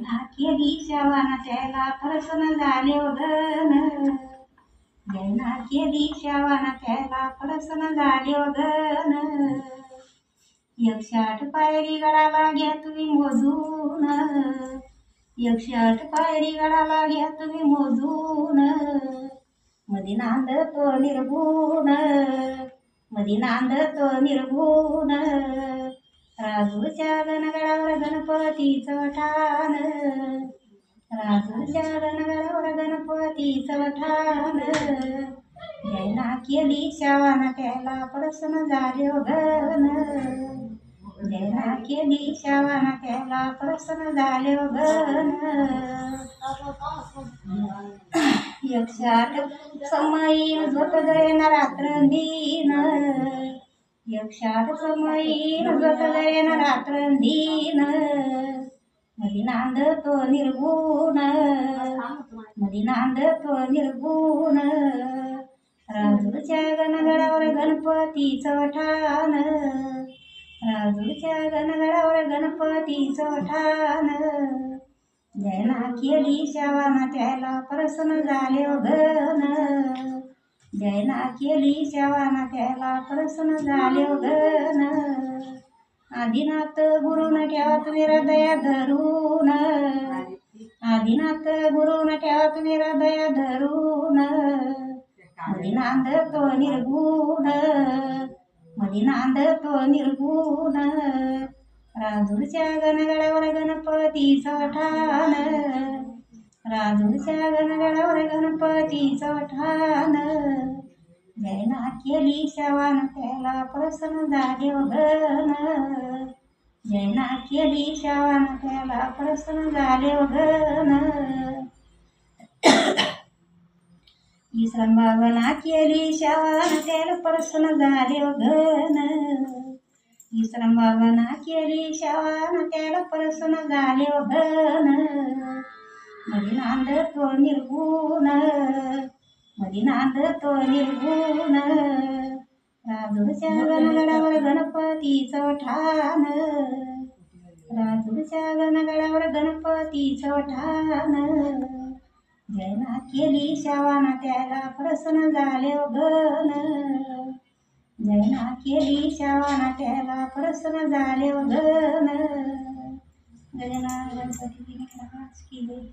जैना केली शावाना त्याला प्रसन्न झाले गण. जैना केली शावाना त्याला प्रसन्न झाले गण. 108 पायरी गडाला घ्या तुम्ही मोजून. 108 पायरी गडाला घ्या तुम्ही मोजून. मधी नांदतो निर्गुण. मधी नांदतो निर्गुण. राजूच्या गणगडावर गणपतीचं ठाण. राजूच्या गणगडावर गणपतीचं ठाण. जैना केली शावाना त्याला प्रसन्न झाले गण. जैना केली शावाना त्याला प्रसन्न झाले गण. 108 समयी झोत गयना रात्रंदीन. 108 समयी झोत गयना रात्रंदीन. मधी नांदतो निर्गुण. मधी नांदतो निर्गुण. राजूच्या गणगडावर गणपतीचं ठाण. राजूच्या गणगडावर गणपतीचं ठाण. जैना केली शावाना त्याला प्रसन्न झाले गण. जैना केली शावाना त्याला प्रसन्न झाले गण. आदिनाथ गुरुन ठेवा तुम्ही हृदया धरून. आदिनाथ गुरुन ठेवा तुम्ही हृदया धरून. मधी नांदतो निर्गुण. मधी नांदतो निर्गुण. राजूच्या गणगडावर गणपतीचं ठाण. राजूच्या गणगडावर गणपतीचं ठाण. जैना केली शावाना त्याला प्रसन्न झाले गण. जैना केली शावाना त्याला प्रसन्न झाले गण. इसरंबाबांना केली शावाना त्याला प्रसन्न झाले गण. इसरंबाबांना केली शावाना त्याला प्रसन्न झाले गण. मधी नांदतो निर्गुण. मधी नांदतो निर्गुण. राजूच्या गणगडावर गणपतीचं ठाण. राजूच्या गणगडावर गणपतीचं ठाण. जैना केली शावाना त्याला प्रसन्न झाले गण. जैना केली शावाना त्याला प्रसन्न झाले गण. गजानन गणपती की जय.